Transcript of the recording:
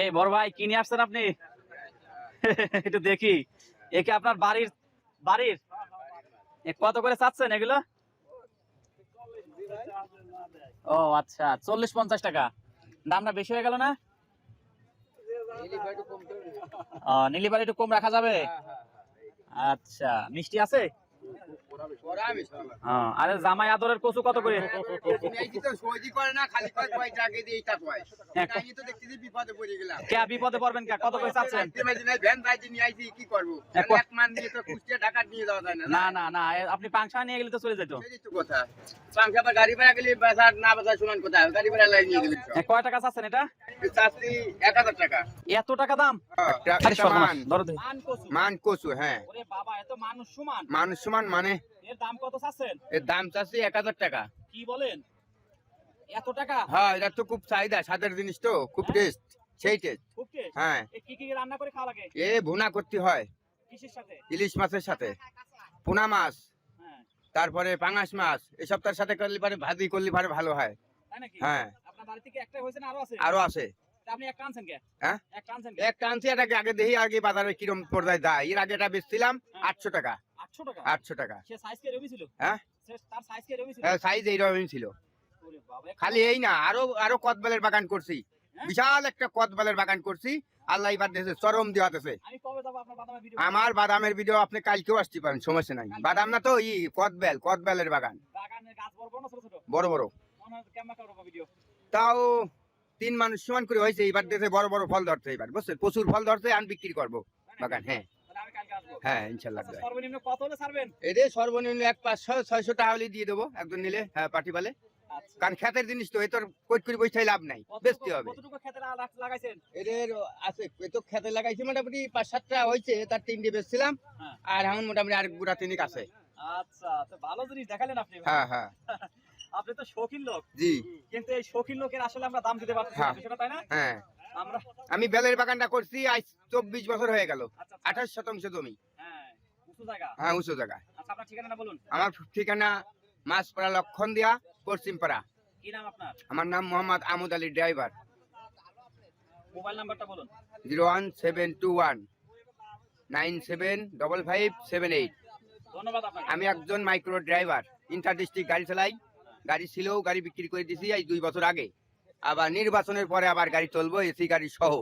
এই বড় ভাই কি নিয়ে আসছেন আপনি? একটু দেখি। একে আপনার বাড়ির বাড়ির কত করে চাচ্ছেন এগুলো? ও আচ্ছা, 40-50 টাকা। দামটা বেশি হয়ে গেল না? নীলিবাড়ি একটু কম রাখা যাবে? আচ্ছা, মিষ্টি আছে? আরে জামাই আদরের কচু কত করে? বিপদে পড়বেন কে? কত করে চাচ্ছেন? না না না, আপনি পাংশা নিয়ে গেলে তো চলে যেত। গাড়ি ভাড়া গেলে না বাজার সমান কোথায় গাড়ি ভাড়া নিয়ে গেলে কয় টাকা চাচ্ছেন এটা? 1000 টাকা। এত টাকা দাম? মান কচু, হ্যাঁ। ওরে বাবা, এত মানুষ সমান? মানুষ সমান মানে এর দাম কত চাচ্ছেন? এর দাম চাচ্ছি 1000 টাকা। কি বলেন, এত টাকা? হ্যাঁ, এটা তো খুব চাহিদা, স্বাদের জিনিস তো, খুব টেস্ট, সেই টেস্ট। খুব টেস্ট। হ্যাঁ। কি কি রান্না করে খাওয়া লাগে? ভুনা করতে হয়। কিসের সাথে? ইলিশ মাছের সাথে, পোনা মাছ, হ্যাঁ। তারপরে পাঙাশ মাছ, এসব তার সাথে করলে পারে ভাজি করলে পারে ভালো হয়। তাই নাকি? হ্যাঁ। আপনার বাড়ি থেকে একটাই হয়েছে না আরো আছে? আরো আছে। আপনি একটা আনছেন কে? হ্যাঁ, একটা আনছেন কে? একটা আনছি, এটাকে আগে দেখি আগে বাজারে কিরম পর্যায়ে দেয়। এর আগে এটা বেচছিলাম 800 টাকা। 800 টাকা? 800 টাকা। সে সাইজ কি এরকমই ছিল? হ্যাঁ, তার সাইজ কি এরকমই ছিল? সাইজ এইরকমই ছিল। ওরে বাবা, খালি এই না, আরো আরো কদবেলের বাগান করছি, বিশাল একটা কদবেলের বাগান করছি। আল্লাহ এবার দেশে চরম দেওয়াতেছে। আমি কবে যাব আপনার বাদামের ভিডিও? আমার বাদামের ভিডিও আপনি কালকেও আসতে পারেন, সমস্যা নাই। বাদাম না তো, কদবেলের বাগান। বাগানের গাছ বড় বড় না ছোট ছোট? বড় বড়। মনে হয় কেমন করব ভিডিও? তাও 3 মানুষ সমান করে হয়েছে। এবার দেশে বড় বড় ফল ধরছে, এবার বুঝছেন, প্রচুর ফল ধরছে। আমি বিক্রি করবো বাগান। হ্যাঁ তাহলে আমি কালকে আসবো। হ্যাঁ, ইনশাল্লাহ। আচ্ছা, সর্বনিম্ন কত হলে ছাড়বেন? এদের সর্বনিম্ন 500-600 টাকা হলে দিয়ে দেবো একজন নিলে। হ্যাঁ, পাটি পালে। আচ্ছা। কারণ খেতের জিনিস তো, এত কোট করে বসে লাভ নাই, বেচতে হবে। কতটুকু খেতে লাগাইছেন? এদের আছে, এত খেতে লাগাইছি মোটামুটি 5-7টা হয়েছে, তার 3টে বেচছিলাম। হ্যাঁ। আর এখন মোটামুটি আর গুড়া 3 আছে। আচ্ছা, তো ভালো জিনিস দেখালেন আপনি। হ্যাঁ হ্যাঁ। আপনি তো শৌখিন লোক। জি। কিন্তু এই শৌখিন লোকের আসলে আমরা দাম দিতে পারছি না, হ্যাঁ। বিষয়টা তাই না? হ্যাঁ, আমরা আমি বেলের বাগানটা করছি আজ 24 বছর হয়ে গেল। আচ্ছা, 28 শতাংশ জমি। হ্যাঁ, উঁচু জায়গা। হ্যাঁ, উঁচু জায়গা। আচ্ছা, আপনার ঠিকানাটা বলুন। আমার ঠিকানা মাছপাড়া, লক্ষণ দিয়া, পশ্চিমপাড়া। কি নাম আপনার? আমার নাম মোহাম্মদ আমুদ আলী, ড্রাইভার। মোবাইল নাম্বারটা বলুন। 01721 975578। ধন্যবাদ আপনাকে। আমি একজন মাইক্রো ড্রাইভার, ইন্টার ডিস্ট্রিক্ট গাড়ি চালাই। গাড়ি ছিল, গাড়ি বিক্রি করে দিয়েছি আজ 2 বছর আগে। আবার নির্বাচনের পরে আবার গাড়ি চলবো, এসি গাড়ি সহ।